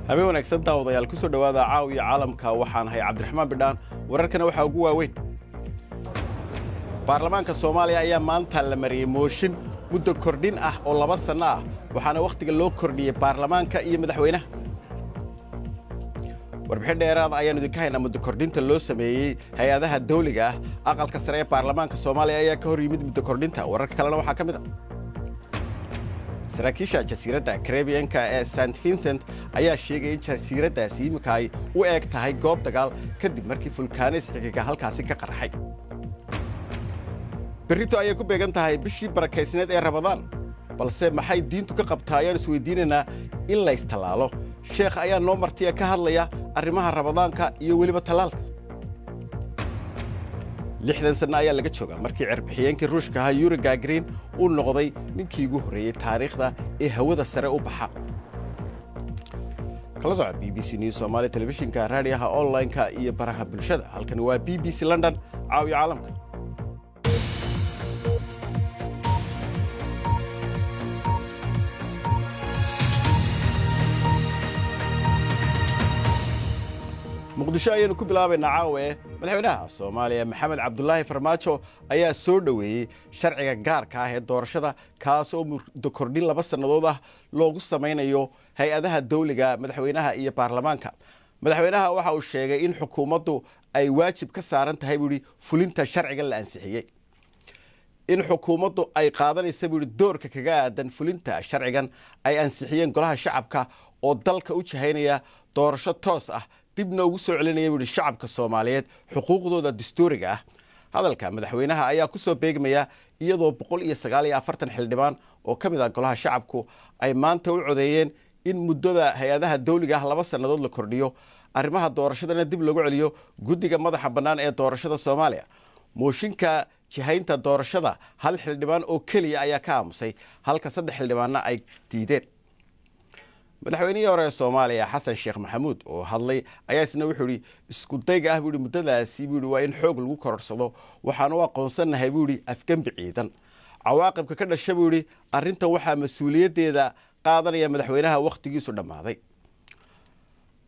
habeen wanaagsan daawadayaal ku soo dhawaada caawiya caalamka waxaan hay Cabdiraxmaan Bidhaan wararkana waxa ugu waaweyn baarlamaanka Soomaaliya ayaa maanta la mariyay mooshin muddo kordhin ah oo 2 sano ah waxaana waqtiga loo kordhiyay baarlamaanka iyo madaxweynaha warbixin dheeraad ayaan idinka haynaa muddo kordhinta loo sameeyay hay'adaha dawliga ah aqalka sare ee baarlamaanka Soomaaliya ayaa ka hor yimid muddo kordhinta wararka kalena waxa ka mid ah saraakiisha jasiiradda Caribbean-ka ee St Vincent ayaa sheegay in jasiiraddaasi imika ay u eeg tahay goob dagaal kadib markii fulkaanis xigiga halkaasi ka qarxay berrito ayay ku beegan tahay bishii barakaysneed ee Ramadaan balse maxay diintu ka qabtaa ayaan isweydiinaynaa in la istalaalo sheekh ayaa noo martiya ka hadlaya arrimaha Ramadaanka iyo weliba talaalka 60 sano ayaa laga joogaa markii cirbixiyeenkii Ruushka ahaa Yuri Gagarin uu noqday ninkii ugu horeeyay taariikhda ee hawada sare u baxa kala socod BBC News Somali Television-ka raadiyaha online-ka iyo baraha bulshada halkan waa BBC London caawiya caalamka muqdisho ayaynu ku bilaabaynaa caawe madaxweynaha Soomaaliya Maxamed Cabdullaahi Farmaajo ayaa soo dhaweeyay sharciga gaarka ah ee doorashada kaas oo muddo kordhin 2 sanadood ah loogu samaynayo hay'adaha dawliga madaxweynaha iyo baarlamaanka madaxweynaha waxa uu sheegay in xukuumaddu ay waajib ka saaran tahay buri fulinta sharciga la ansixiyay in xukuumaddu ay qaadanayso buri doorka kaga aadan fulinta sharcigan ay ansixiyeen golaha shacabka oo dalka u jahaynaya doorasho toos ah dibna ugu soo celinaya wili shacabka Soomaaliyeed xuquuqdooda dastuuriga ah hadalka madaxweynaha ayaa ku soo beegmaya iyadoo 149 xildhibaan oo kamid ah golaha shacabku ay maanta u codeeyeen in muddada hay'adaha dawliga ah 2 sanadood la kordhiyo arrimaha doorashadana dib lagu celiyo guddiga madaxa bannaan ee doorashada Soomaaliya mooshinka jihaynta doorashada hal xildhibaan oo kaliya ayaa ka aamusay halka 3 xildhibaanna ay diideen madaxweynihii hore Soomaaliya Xasan Sheekh Maxamuud oo hadlay ayaa isna wuxuu yiri isku dayga ah buu muddadaasi buu waa in xoog lagu kororsado waxaan u aqoonsanahay buu afgambi ciidan cawaaqibka ka dhashay buu arrintan waxa mas'uuliyadeeda qaadanaya madaxweynaha waqtigiisu dhamaaday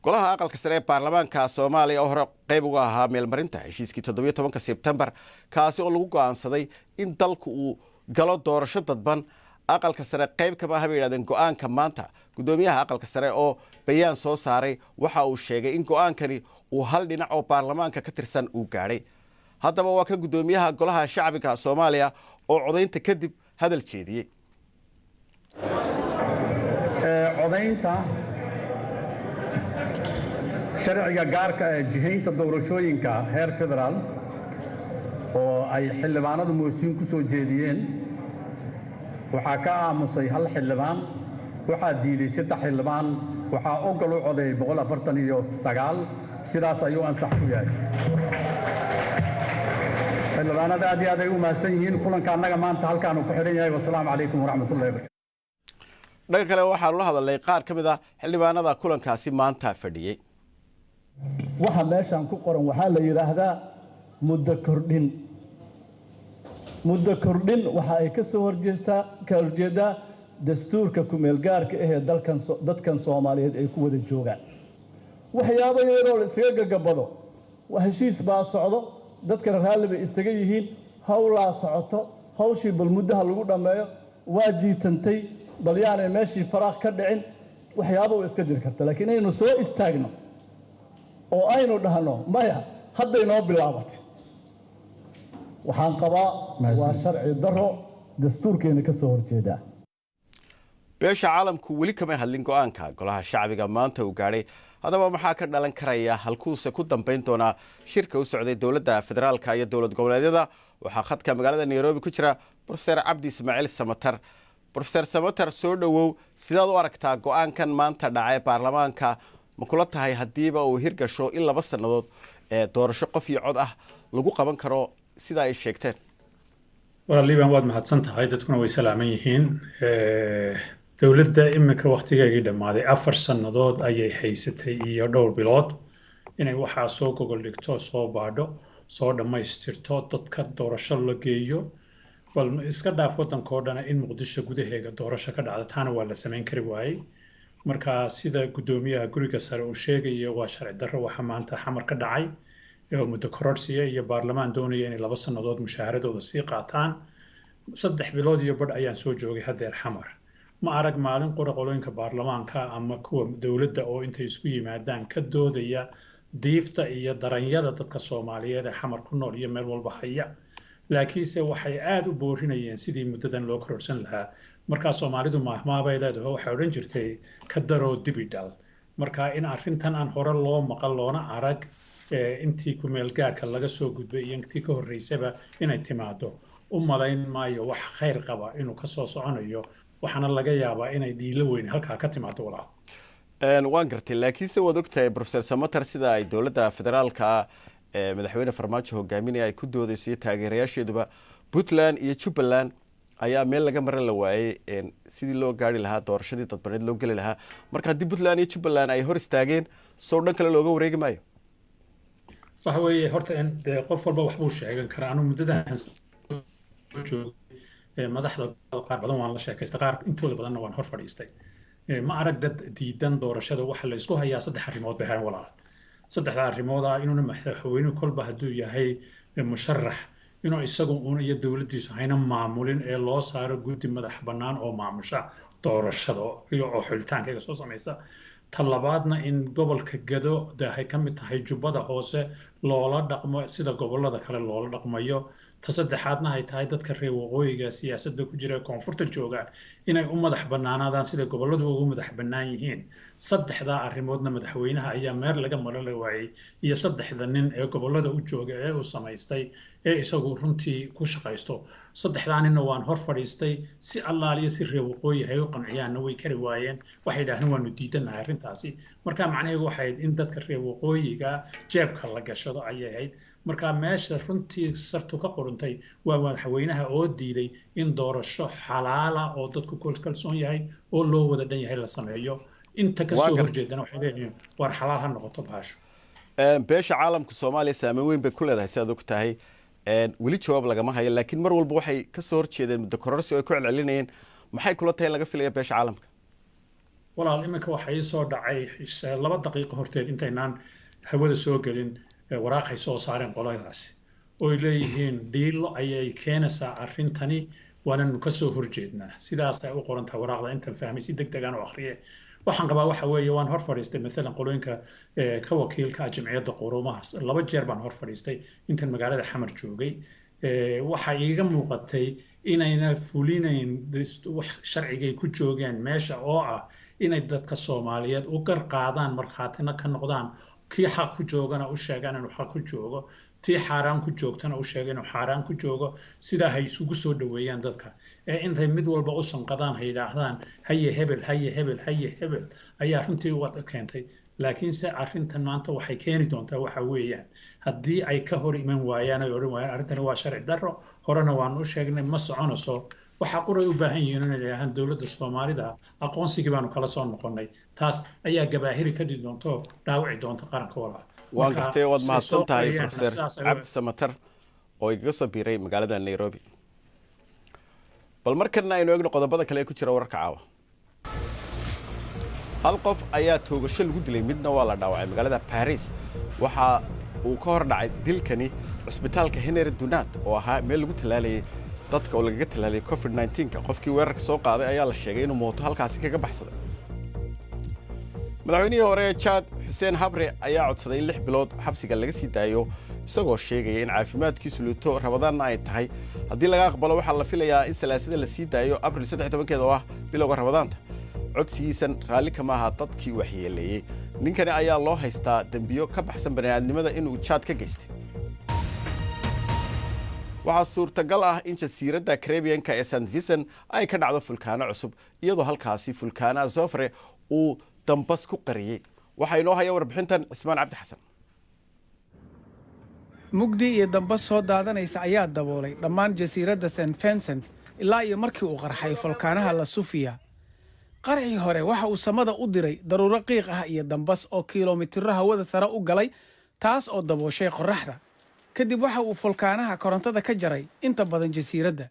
golaha aqalka sare ee baarlamaanka Soomaaliya oo hore qayb uga ahaa meelmarinta heshiiskii 17 Sebtembar kaasi oo lagu go'aansaday in dalku uu galo doorasho dadban aqalka sare qayb kama aha yiraahdeen go'aanka maanta gudoomiyaha aqalka sare oo bayaan soo saaray waxa uu sheegay in go'aankani uu hal dhinac oo baarlamaanka ka tirsan uu gaaray haddaba waa ka gudoomiyaha golaha shacbiga Soomaaliya oo codeynta kadib hadal jeediyay codeynta sharciga gaarka ah jihaynta doorashooyinka heer federaal oo ay xildhibaanadu mooshin ku soo jeediyeen waxaa ka aamusay hal xildhibaan waxaa diiday 3 xildhibaan waxaa ogol u codeeyay 149 sidaas ayuu ansax ku yahay xildhibaanada aad iyo aad ay u mahadsan yihiin kulanka annaga maanta halkaan uu ku xiran yahay wassalaamu calaykum waraxmatullaahi wabarakaatuh dhaga kale waxaa la hadalay qaar ka mid ah xildhibaanada kulankaasi maanta fadhiyay waxa meeshan ku qoran waxaa la yiraahdaa muddo kordhin waxa ay ka soo horjeedaa dastuurka ku meel gaarka ah ee dadkan Soomaaliyeed ay ku wada joogaan waxyaabo yar oo la iskaga gagabado wax heshiis baa socdo dadka raaliba istaga yihiin hawlaa socoto hawshii bal muddaha lagu dhameeyo waa jiitantay bal yaanay meeshii faraaq ka dhicin waxyaabo iska jiri karta laakiin aynu soo istaagno oo aynu dhahno maya hadday noo bilaabatay waxaan qabaa waa sharci daro dastuurkeena ka soo horjeeda beesha caalamku wali kama hadlin go'aanka golaha shacbiga maanta uu gaaray hadaba maxaa ka dhalan karaya halkuuse ku dambeyn doona shirka u socday dawladda federaalka iyo dawlad goboleedyada waxa khadka magaalada Nairobi ku jira Professor Cabdi Ismaaciil Samatar Professor Samatar soo dhawow sidaad u aragtaa go'aankan maanta dhacay baarlamaanka ma kula tahay hadiiba uu hirgasho in 2 sanadood ee doorasho qof iyo cod ah lagu qaban karo sida ay sheegteen waliban waad mahadsan tahay dadkuna way salaaman yihiin dawladda imika waqtigeedii dhamaaday 4 sanadood ayay haysatay iyo dhowr bilood inay waxa soo gogol dhigto soo baadho soo dhameystirto dadka doorasho la geeyo bal iska dhaaf wadanka oo dhan in Muqdisho gudaheega doorasho ka dhacdo taana waa la sameyn kari waayay marka sida guddoomiyaha guriga sare uu sheegayo waa sharci darro waxa maanta xamar ka dhacay oo muddo kororsiya iyo baarlamaan doonaya inay 2 sannadood mushaaharadooda sii qaataan 3 bilood iyo badh ayaan soo joogay haddeer xamar ma arag maalin qolooyinka baarlamaanka ama kuwa dowladda oo intay isku yimaadaan ka doodaya diifta iyo daranyada dadka Soomaaliyeed ee xamar ku nool iyo meel walba haya laakiinse waxay aad u boorinayeen sidii muddadan loo kororsan lahaa marka Soomaalidu maahmaabay leedahay waxay oran jirtay ka daro dibidal marka in arrintan aan hore loo maqal loona arag intii ku meel gaarka laga soo gudbay iyo intii ka horeysaba inay timaado u malayn maayo wax khayr qaba inuu ka soo soconayo waxaana laga yaabaa inay dhiilo weyn halkaa ka timaado walaal waan gartay laakiinse waad ogtahay Professor Samatar sida ay dowladda federaalka madaxweyne Farmaajo hogaaminaya ay ku doodayso taageerayaasheeduba Puntland iyo Jubaland ayaa meel laga maran la waayay sidii loo gaari lahaa doorashadii dadbaneed loo gali lahaa marka haddii Puntland iyo Jubaland ay hor istaageen soo dhan kale looga wareegi maayo waxa weeye horta in qof walba wax buu sheegan karaa anu muddadahan joogay madaxda qaar badan waan la sheekaystay qaar intooda badanna waan hor fadhiistay ma arag dad diidan doorashada waxa la isku hayaa 3 arrimood bay hayn walaal 3 arrimood inuu madaxweynuhu kolba hadduu yahay musharax inuu isagu iyo dowladdiisu hayna maamulin ee loo saaro guddi madax bannaan oo maamusha doorashada iyo xulitaanka soo samaysa talabaadna in gobolka Gado ay ka mid tahay Jubbada Hoose loola dhaqmo sida gobolada kale loola dhaqmayo ta saddexaadna ay tahay dadka reer waqooyiga siyaasadda ku jira koonfurta jooga inay u madax bannaanaadaan sida goboladu ugu madax bannaan yihiin saddexda arrimoodna madaxweynaha ayaa meer laga maran la waayay iyo saddexda nin ee gobolada u jooga ee uu samaystay ee isagu runtii ku shaqaysto saddexdaanina waan hor fadhiistay si allaaliya si reer waqooyi ay u qanciyaanna way kari waayeen waxay yidhaahdeen waanu diidanahay arrintaasi marka macnaheedu waxay ahayd in dadka reer waqooyiga jeebka la gashado ayay ahayd marka meesha runtii sartu ka qoruntay waa madaxweynaha oo diiday in doorasho xalaala oo dadku kalsoon yahay oo loo wada dhan yahay la sameeyo inta ka soo horjeedana waxay leeyihiin war xalaal ha noqoto baasho beesha caalamka Soomaaliya saameyn weyn bay ku leedahay sidaad og tahay weli jawaab lagama hayo laakiin mar walba waxay ka soo horjeedeen muddo kororsi oo ay ku celcelinayeen maxay kula tahay laga filayaa beesha caalamka walaal iminka waxay soo dhacay 2 daqiiqo horteed intaynaan hawada soo gelin waraaqay soo saareen qoladaasi oo leeyihiin dhiilo ayay keenaysaa arrintani waananu ka soo horjeednaa sidaas ay u qoran tahay waraaqda intan fahmay si degdeg aan u akhriye waxaan qabaa waxa weeye waan hor fadhiistay mesela qolooyinka ka wakiilka jamciyadda quruumaha 2 jeer baan hor fadhiistay intan magaalada xamar joogay waxa iiga muuqatay inayna fulinayn wax sharcigay ku joogeen meesha oo ah inay dadka Soomaaliyeed u gar qaadaan markhaatina ka noqdaan kii xaq ku joogana u sheegaan inuu xaq ku joogo tii xaaraan ku joogtana u sheegaan inuu xaaraan ku joogo sidaa hay isugu soo dhaweeyaan dadka intay mid walba u sanqadaan hay yiraahdaan haye hebel ayaa runtii wad keentay laakiin se arrintan maanta waxay keeni doontaa waxa weeyaan haddii ay ka hor iman waayaan ay oran waayaan arrintani waa sharci darro horena waan u sheegnay ma soconayso waxa quray u baahan yihiin inay leeyahaan dowladda Soomaalida aqoonsigii baanu kala soo noqonnay taas ayaa gabaahiri ka dhigi doonto dhaawici doonto qaranka walaa waan gartay waad mahadsan tahay Professor Cabdi Samatar oo iga soo biiray magaalada Nairobi bal markana aynu eegno qodobada kale ee ku jira wararka caawa hal qof ayaa toogasho lagu dilay midna waa la dhaawacay magaalada Paris waxa uu ka hor dhacay dilkani cusbitaalka Henry Dunant oo ahaa meel lagu talaalayay dadka oo laga talaalay COVID-19 qofkii weerarka soo qaaday ayaa la sheegay inuu mooto halkaasi kaga baxsaday madaxweynihii hore Chad Hussein Habre ayaa codsaday in 6 bilood xabsiga laga sii daayo isagoo sheegay in caafimaadkiisu luto Ramadaan ay tahay haddii laga aqbalo waxa la filayaa in salaasada la sii daayo April 13 oo ah bilowga Ramadaanta codsigiisan raalli kama aha dadkii waxyeeleeyay ninkani ayaa loo haystaa dambiyo ka baxsan bani'aadnimada inuu Chad ka geystay waxaa suurtagal ah in jasiiradda Caribbean-ka ee St. Vincent ay ka dhacdo fulkaano cusub iyadoo halkaasi fulkaana Azufre uu dambas ku qariyay waxa inoo haya warbixintan Ismaan Cabdi Xasan mugdi iyo dambas soo daadanaysa ayaa daboolay dhammaan jasiiradda St. Vincent ilaa iyo markii uu qarxay fulkaanaha La Sofia qarxii hore waxa uu samada u diray daruuro qiiq ah iyo dambas oo kiiloomitiro hawada sare u galay taas oo dabooshay qorraxda kadib waxa uu fulkaanaha korontada ka jaray inta badan jasiiradda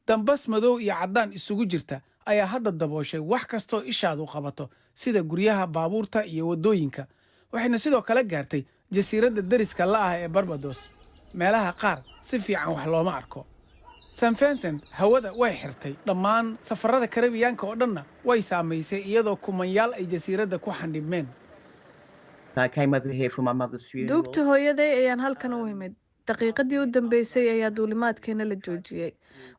dambas madow iyo caddaan isugu jirta ayaa hadda dabooshay wax kastoo ishaadu qabato sida guryaha, baabuurta iyo waddooyinka. waxayna sidoo kale gaartay jasiiradda deriska la ah ee Barbados. meelaha qaar si fiican wax looma arko. St. Vincent hawada way xirtay, dhammaan safarada Karibiyaanka oo dhanna way saamaysay iyadoo kumanyaal ay jasiiradda ku xandhibmeen. duugta hooyaday ayaan halkan u imid. daqiiqadii u dambeysay ayaa duulimaadkeena la joojiyey.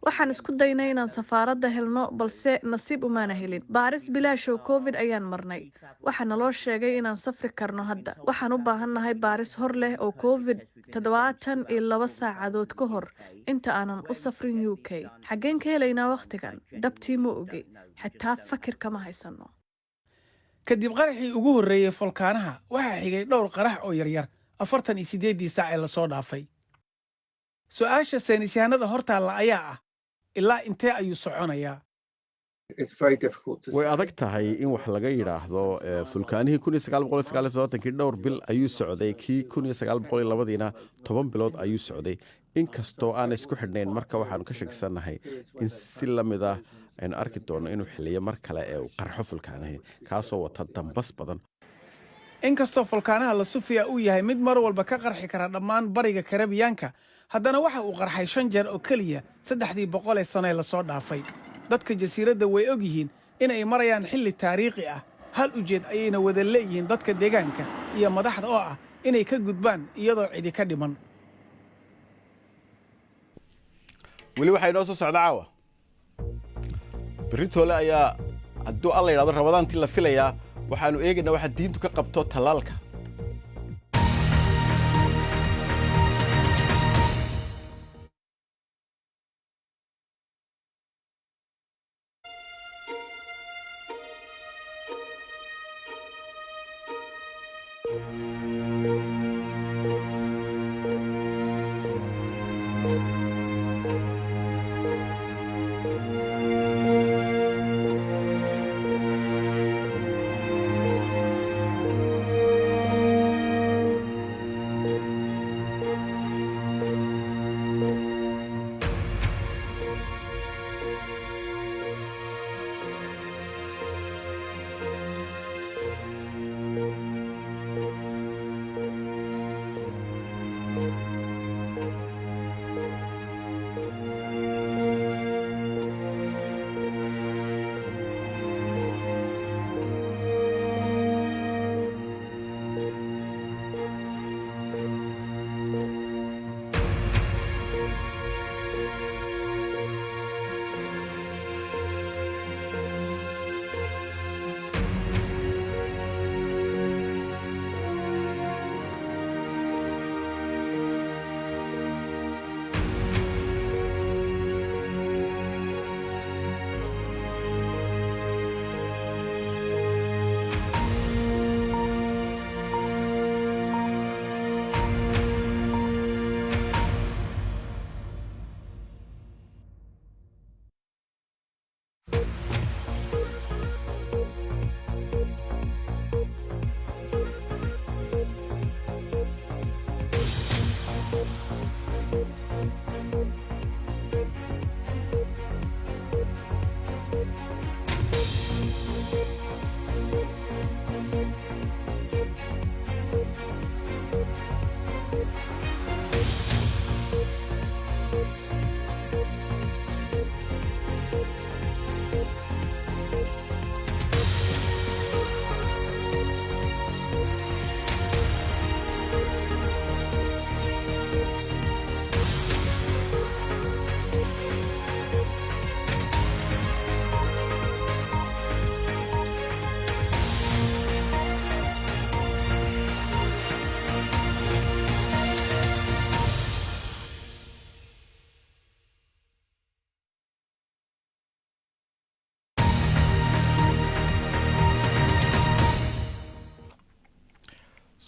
waxaan isku daynay inaan safaaradda helno, balse nasiib umaana helin. baaris bilaash oo covid ayaan marnay. waxaa naloo sheegay inaan safri karno hadda. waxaan u baahannahay baaris hor leh oo covid 72 saacadood ka hor inta aanan u safrin UK. xaggeen ka helaynaa wakhtigan? dabtii ma ogi, xitaa fakir kama haysano. kadib qaraxii ugu horreeyey folkaanaha waxaa xigay dhowr qarax oo yaryar 48 saac ee lasoo dhaafay. su'aasha saynisyahanada hortaalla ayaa ah, ilaa intee ayuu soconayaa? way adag tahay in wax laga yidhaahdo. fulkaanihii 1979 dhowr bil ayuu socday, kii 1902diina 10 bilood ayuu socday. inkastoo aan isku xidhnayn, marka waxaanu ka shakisannahay in si la mid ah aynu arki doonno inuu xiliyo mar kale ee uu qarxo fulkaanihii, kaasoo wata dambas badan. inkastoo folkaanaha la sufiya uu yahay mid mar walba ka qarxi kara dhammaan bariga Karibiyaanka, haddana waxa uu qarxay 5 jeer oo keliya 300 sano ee lasoo dhaafay. dadka jasiiradda way og yihiin inay marayaan xilli taariikhi ah. hal ujeed ayayna wada leeyihiin dadka deegaanka iyo madaxda oo ah inay ka gudbaan iyadoo cidi ka dhiman. weli waxaa inoo soo socda caawa. beritoole ayaa hadduu alla yidhahdo rabadaantii la filayaa. waxaanu eegaynaa waxa diintu ka qabto tallaalka.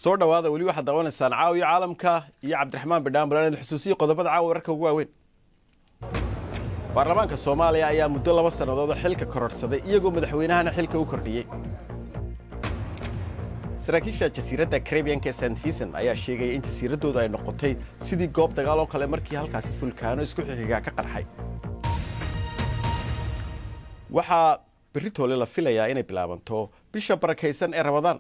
soo dhawaada wali waxa dawanaysaan caawiyo caalamka iyo Cabdiraxmaan Bidhaan Balaan xusuusiyo qodobada caawa wararka ugu waaweyn. baarlamaanka Soomaaliya ayaa muddo 2 sanadood xilka kororsaday iyagoo madaxweynahana xilka u kordhiyay. saraakiisha jasiiradda Caribbean-ka St. Vincent ayaa sheegay in jasiiradooda ay noqotay sidii goob dagaal oo kale markii halkaasi fulkaano isku xiga ka qarxay. waxaa beritoole la filayaa inay bilaabanto bisha barakaysan ee Ramadaan.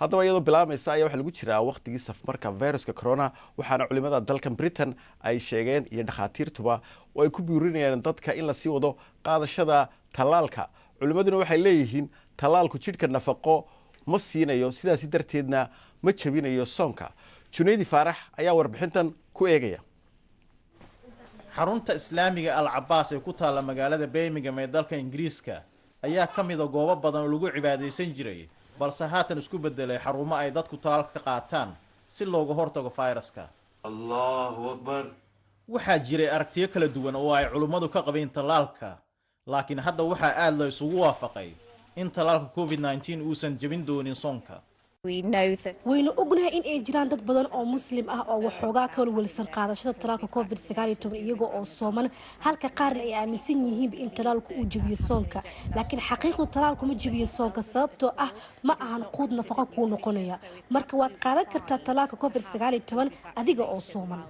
haddaba iyadoo bilaamaysa ayaa waxa lagu jiraa waqtigii safmarka viruska corona waxaana culimada dalkan Britain ay sheegeen iyo dhakhaatiirtuba oo ay ku biirinayaan dadka in la sii wado qaadashada talaalka. culimaduna waxay leeyihiin talaalku jidhka nafaqo ma siinayo sidaas darteedna ma jabinayo soonka. Junayd Faarax ayaa warbixintan ku eegaya. xarunta islaamiga Al-Abbas ee ku taala magaalada Birmingham ee dalka Ingiriiska ayaa ka mid ah goobo badan oo lagu cibaadeysan jiray balse haatan isku bedelay xarumo ay dadku talaalka ka qaataan si looga hortago fayraska. Allahu Akbar. waxaa jiray aragtiyo kala duwan oo ay culimadu ka qabeen talaalka, laakiin hadda waxaa aad la isugu waafaqay in talaalka COVID-19 uusan jabin doonin soonka. waynu ognahay in ay jiraan dad badan oo muslim ah oo waxoogaa ka walwalsan qaadashada talaalka COVID-19 iyaga oo sooman, halka qaarna ay aaminsan yihiin in talaalku uu jabiyo soonka. laakiin xaqiiqdu talaalku ma jabiyo soonka sababtoo ah ma ahan quud nafaqo kuu noqonaya. marka waad qaadan kartaa talaalka COVID-19 adiga oo sooman.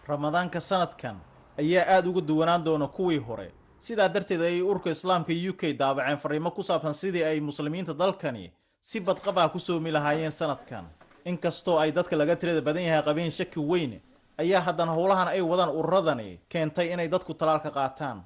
ramadaanka sanadkan ayaa aad uga duwanaan doona kuwii hore, sidaa darteed ay ururka islaamka UK daabaceen fariimo ku saabsan sidii ay muslimiinta dalkani si badqab ah ku soomi lahaayeen sanadkan. inkastoo ay dadka laga tirada badan yahay qabeen shaki weyn, ayaa haddana howlahan ay wadaan ururadani keentay inay dadku talaalka qaataan.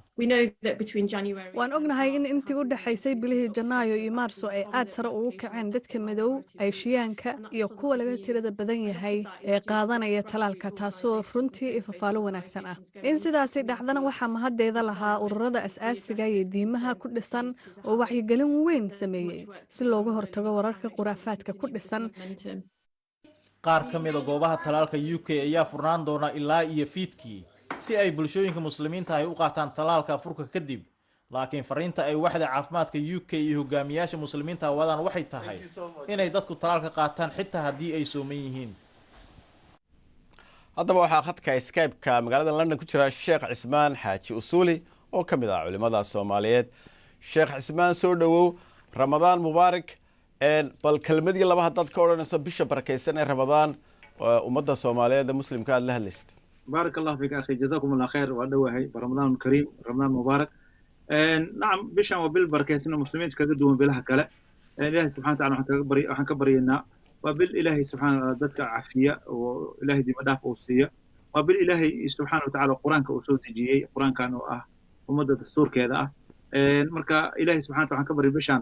waan ognahay in intii u dhaxaysay bilihii Janaayo iyo Maarso ay aad sare ugu kaceen dadka madow, Aasiyaanka iyo kuwa laga tirada badan yahay ee qaadanaya talaalka, taasoo runtii ifafaalo wanaagsan ah. in sidaasi dhacdana waxaa mahaddeeda lahaa ururada asaasiga iyo diimaha ku dhisan oo wacyigelin weyn sameeyay si looga hortago wararka khuraafaadka ku dhisan. qaar ka mid ah goobaha talaalka UK ayaa furnaan doona ilaa iyo fiidkii si ay bulshooyinka muslimiinta ay u qaataan talaalka furka kadib. laakiin fariinta ay waxda caafimaadka UK iyo hogaamiyaasha muslimiinta wadaan waxay tahay inay dadku talaalka qaataan xitaa haddii ay sooman yihiin. haddaba waxaa khadka Skype-ka magaalada London ku jira Sheekh Cismaan Xaaji Usuuli oo ka mid ah culimada Soomaaliyeed. Sheekh Cismaan, soo dhawow. Ramadaan mubaarak. bal kelmadii laba haddaad ka odhanayso bisha barakaysan ee Ramadaan ummadda Soomaaliyeed muslimka aad la hadlaysid. بارك الله فيك أخي، جزاكم الله خير وأدوهي برمضان الكريم، رمضان مبارك. نعم بشان وبالبركة سنة مسلمين كقدوم بلها كلا. إلهي سبحانه وتعالى حنكبرينا وبالإلهي سبحانه ذاتك عافية وإلهي دي مدافع وصية وبالإلهي سبحانه وتعالى القرآن كأسود جي القرآن كانوا ومدة السور كذا مركا إلهي سبحانه وتعالى حنكبري بشان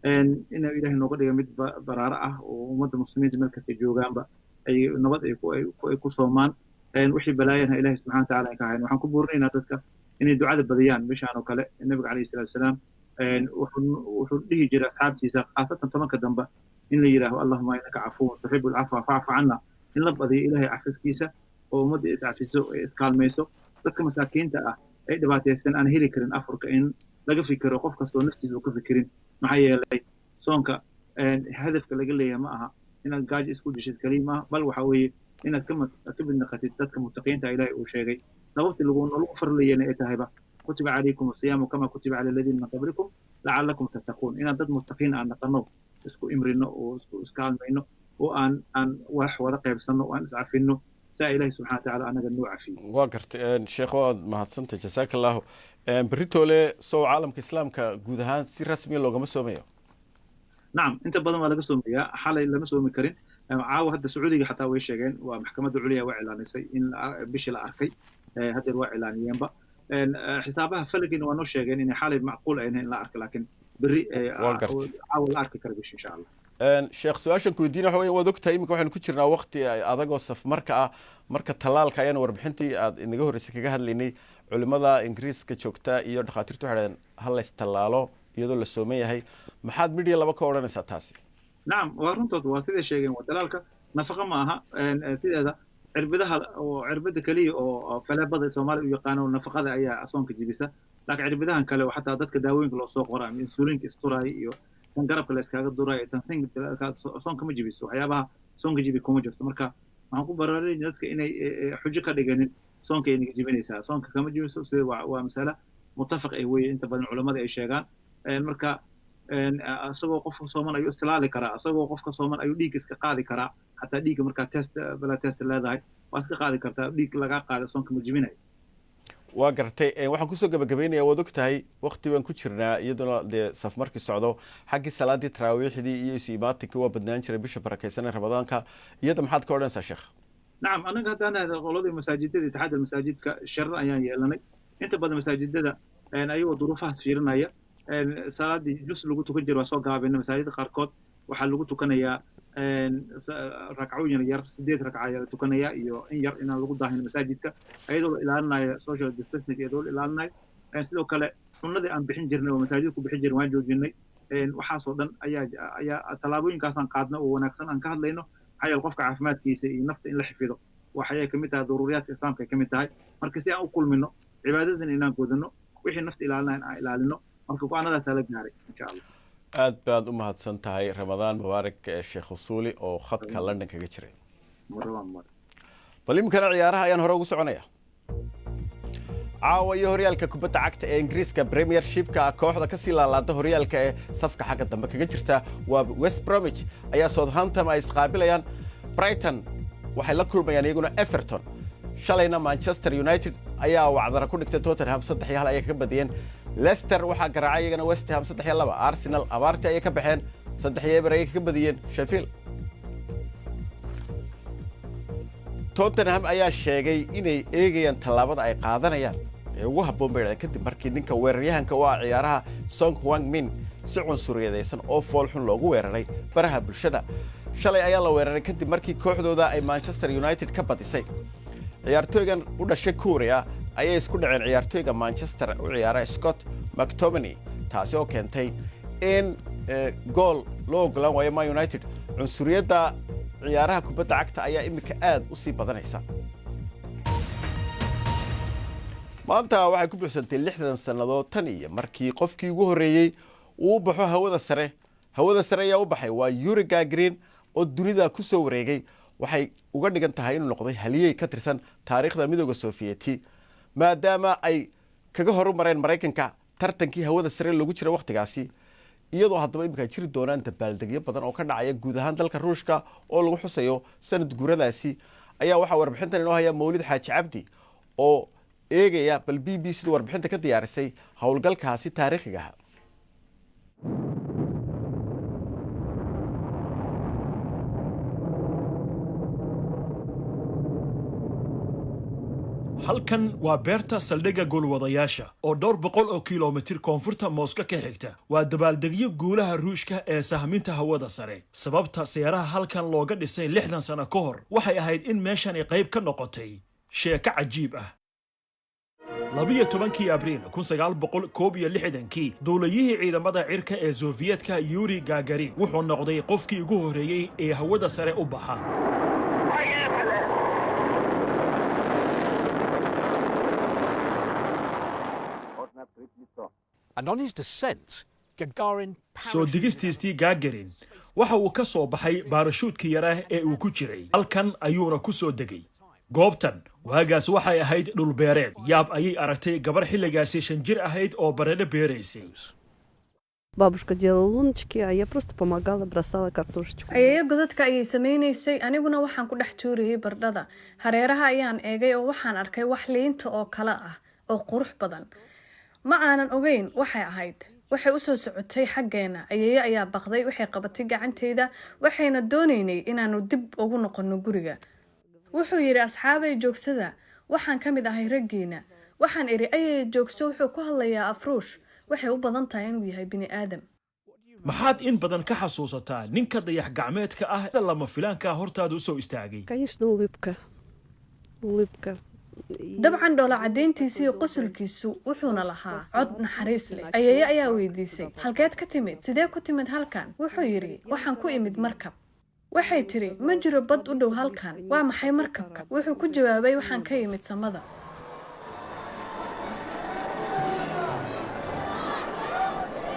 إن إلهي نقول يمد برارة ومدة المسلمين مركز الجوجان أي نبض يكون صومان وحي بلاينها إلهي سبحانه وتعالى كاين وحن كبورنا تذكر إن الدعاء بديان مشان وكلا النبي عليه الصلاة والسلام وحده جرى أصحاب تيسا خاصة تمك دنبا إن يراه اللهم إنك عفو تحب العفو فاعف عنا إن لبضي إلهي عفس كيسا ومد إسعفسو إسكال ميسو تذكر مساكين تأه أي دباتي السنة أنا هيري كرين أفرك إن لقى فكر وقف كسو نفسي وكفكرين معايا لي صونك هدفك اللي قال لي معها إن القاج اسكو جشد كلمة بل وحوي إنك كما كتب النقطة تذكر متقين إلهي وشيء نوبت اللي قلنا لغفر لي أنا إتهبة كتب عليكم الصيام كما كتب على الذين من قبلكم لعلكم تتقون إن ضد متقين أن نقنو اسكو إمرنا واسكال بينه وأن وح ورقة بسنه وأن سعفينه سائله سبحانه وتعالى أنا جنوع فيه. وقرت الشيخ ما هتصنت جزاك الله. بريتولي سو عالم كإسلام كجودهان سير رسمي لو مسوميه. نعم أنت بدل ما لقيتهم يا حالة لما مسوم كرين عاو هذا السعودي حتى ويشجعين ومحكمة العليا وإعلانيسي إن بيش الأركي هذا الوإعلانيين بقى حسابها فلقين ونشجعين إن حالة معقولة إن الأرك لكن بري عاو الأرك كربيش إن شاء الله. sheekh su-aashan ku weydiina waxa weeye waad ogtahay iminka waxaynu ku jirnaa waqti adag oo safmarka ah marka talaalka ayaan warbixintii aad inaga horreysay kaga hadlaynay culimada ingiriiska joogta iyo dhakhaatiirtu waxay dhahdeen ha la istallaalo iyadoo la sooman yahay maxaad midhiya laba ka odhanaysaa taasi? نعم ورنتود وسيدة شيء وتلالك نفقة معها سيدة عربدها وعربد كلي وفلا بدأ الصومال يقانون نفقة أي أصلا كجيبسة لكن عربدها كله وحتى ذاتك داوين كله سوق ورا من سولين كستوراي تنقرب كله إسكاك الدراي تنسين أصلا كم جيبسة وحيابها صون كجيبي كم جبسة مركا معكم برارين ذاتك إن حجة كديجان صون كإنك جيبني سا صون كم جيبسة ومسألة متفق أي أنت بدن علماء أي شيئان مركا asagoo qofka sooman ayuu istilaali karaa asagoo qofka sooman ayuu dhiig iska qaadi karaa hataa dhiigga markaa test bala test leedahay waa iska qaadi kartaa dhiig laga qaado soonka ma jibinayo waa gartay waxaan kusoo gabagabaynayaa waad og tahay waqti baan ku jirnaa iyaduna dee saf markii socdo xaggii salaadii taraawiixdii iyo isu imaatinkii waa badnaan jiray bisha barakaysan ee ramadaanka iyada maxaad ka odhanaysaa sheekh nacam anaga haddaan ahda qoladii masaajidada itixaadda masaajidka sharar ayaan yeelanay inta badan masaajidada ayagoo duruufahaas fiirinaya salaadii jus lagu tukan jira waa soo gaabina masaajidda qaarkood waxaa lagu tukanayaa ragcooyin yar 8 ragca ayaa la tukanayaa iyo in yar inaan lagu daahin masaajidka ayadoo la ilaalinayo social distancing iyadoo la ilaalinayo sidoo kale sunnadii aan bixin jirnay oo masaajidka ku bixin jirnay waan joojinay waxaasoo dhan ayaa tallaabooyinkaasaan qaadna oo wanaagsan aan ka hadlayno maxaa yeele qofka caafimaadkiisa iyo nafta in la xafido waxay ka mid tahay daruuriyaadka islaamka ay ka mid tahay marka si aan u kulmino cibaadadan inaan godano wixii nafta ilaalinayn aan ilaalino marka go-aanadaasaa la gaaray insha allah aad baad u mahadsan tahay ramadaan mubaarak sheekh usuuli oo khadka london kaga jiray bal imikana ciyaaraha ayaan hore ugu soconaya caawa iyo horyaalka kubadda cagta ee ingiriiska premiershipka kooxda ka sii laalaada horyaalka ee safka xagga dambe kaga jirta waa west bromwich ayaa southampton ay isqaabilayaan brighton waxay la kulmayaan iyaguna everton shalayna manchester united ayaa wacdara ku dhigtay tottenham 3-1 ayay ka badiyeen leicester waxaa garaacay iyagana west ham 3-2 arsenal abaarti ayay ka baxeen 3-1 ayay ka badiyeen sheffield tottenham ayaa sheegay inay eegayaan tallaabada ay qaadanayaan ee ugu habboon bay kadib markii ninka weeraryahanka u ah ciyaaraha Son Heung-min si cunsuriyadaysan oo fool xun loogu weeraray baraha bulshada shalay ayaa la weeraray kadib markii kooxdooda ay Manchester United ka badisay ciyaartooygan u dhashay Korea ayay isku dhaceen ciyaartooyga Manchester u ciyaara Scott McTominay taasi oo keentay in gool loo ogolaan waayo Man United cunsuriyada ciyaaraha kubadda cagta ayaa imika aad u sii badanaysa maanta waxay ku buuxsantay 60 sanadood tan iyo markii qofkii ugu horeeyay uu baxo hawada sare ayaa u baxay waa Yuri Gagarin oo dunida ku soo wareegay waxay uga dhigan tahay inuu noqday haliyey ka tirsan taariikhda midowga Sovieti maadaama ay kaga horumareen Mareykanka tartankii hawada sare lagu jira waqtigaasi iyadoo haddaba imika jiri doonaan dabaaldegyo badan oo ka dhacaya guud ahaan dalka Ruushka oo lagu xusayo sanad guuradaasi ayaa waxa warbixintan inoo haya Mawlid Xaaji Cabdi oo eegaya bal BBC warbixinta ka diyaarisay hawlgalkaasi taariikhiga ah halkan waa beerta saldhigga goolwadayaasha oo 200 kiiloomitir koonfurta Moscow ka xigta waa dabaaldegyo guulaha Ruushka ee sahminta hawada sare sababta seeraha halkan looga dhisay 60 sano ka hor waxay ahayd in meeshan ay qayb ka noqotay sheeko cajiib ah 12 abriil 1961 dowladihii ciidamada cirka ee Soviyetka Yuri Gagarin wuxuu noqday qofkii ugu horeeyay ee hawada sare u baxa soo digistiistii Gagarin waxa uu ka soo baxay baarashuudkii yar ee uu ku jiray halkan ayuuna ku soo degay goobtan waagaas waxay ahayd dhul beereed yaab ayay aragtay gabar xilligaasi 5 jir ahayd oo baradho beeraysay Бабушка делала луночки, а я просто помогала, бросала картошечку. Ayay godadka ayay sameeysay aniguna waxaan ku dhex tuuriyay bardhada. Hareeraha ayaan eegay oo waxaan arkay wax liinta oo kala ah oo qurux badan. Ma aanan ogeyn waxay ahayd. Waxay u soo socotay xaggeena. Ayay ayaa baqday waxay qabatay gacanteeda waxayna doonaynay inaanu dib ugu noqono guriga. Wuxuu yiri asxaabay joogsada waxaan kamid ahay raggeena. Waxaan iri ayay joogso wuxuu ku hadlayaa Afruush. waxay u badan tahay inuu yahay bini aadam maxaad in badan ka xasuusataa ninka dayax gacmeedka ah ee lama filaanka hortaada u soo istaagay конечно улыбка dabcan dhoola cadeyntiisa iyo qosolkiisu wuxuuna lahaa cod naxariis leh ayay ayaa weydiisay halkeed ka timid sidee ku timid halkan wuxuu yiri waxaan ku imid markab waxay tiri ma jiro bad u dhow halkan waa maxay markabka wuxuu ku jawaabay waxaan ka imid samada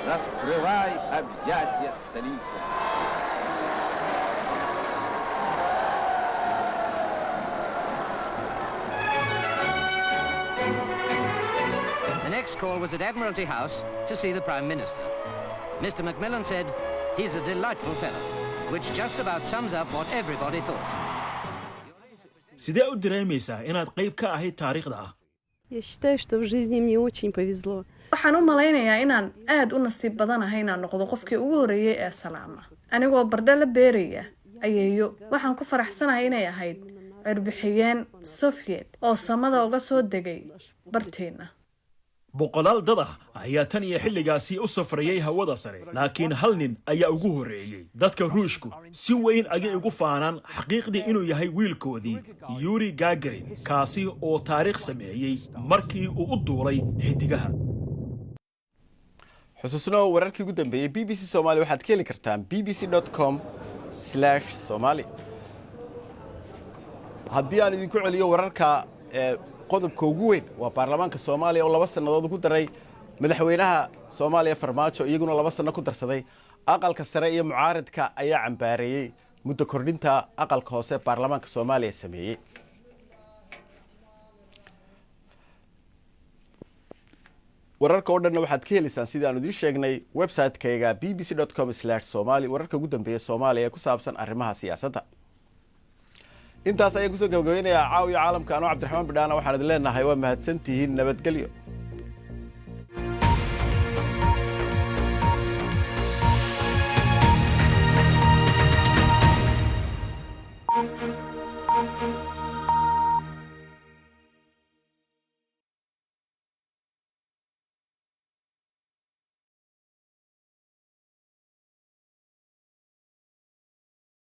Раскрывай объятия столицы. The next call was at Admiralty House to see the Prime Minister. Mr. Macmillan said, he's a delightful fellow, which just about sums up what everybody thought. sidee u dareemaysaa inaad qayb ka ahayd taariikhda ah Я считаю, что в жизни мне очень повезло. waxaan u malaynayaa inaan aad u nasiib badanahay inaan noqdo qofkii ugu horeeyay ee salaama anigoo bardho la beeraya ayeeyo waxaan ku faraxsanahay inay ahayd cirbixiyeen Soviet oo samada uga soo degay barteena boqolaal dad ah ayaa tan iyo xilligaasi u safrayay hawada sare laakiin hal nin ayaa ugu horeeyay dadka ruushku si weyn ayay ugu faanaan xaqiiqdii inuu yahay wiilkoodii Yuri Gagarin kaasi oo taariikh sameeyay markii uu u duulay xidigaha xusuusno wararkii ugu dambeeyay BBC Somali waxaad ka heli kartaan bbc.com/somali haddii aan idinku celiyo wararka qodobka ugu weyn waa baarlamaanka Soomaaliya oo 2 sanadood ku daray madaxweynaha Soomaaliya Farmaajo iyaguna 2 sano ku darsaday aqalka sare iyo mucaaradka ayaa cambaareeyay muddo kordhinta aqalka hoose baarlamaanka Soomaaliya sameeyay wararka oo dhan waxaad ka helisaa sida aan idin sheegnay website-kayga bbc.com/somali wararka ugu dambeeya Soomaaliya ku saabsan arrimaha siyaasadda intaas ayaan kusoo gabagabeynayaa caawiya caalamka anoo Cabdiraxmaan Bidhaana waxaan idin leenahay waa mahadsantihiin nabadgelyo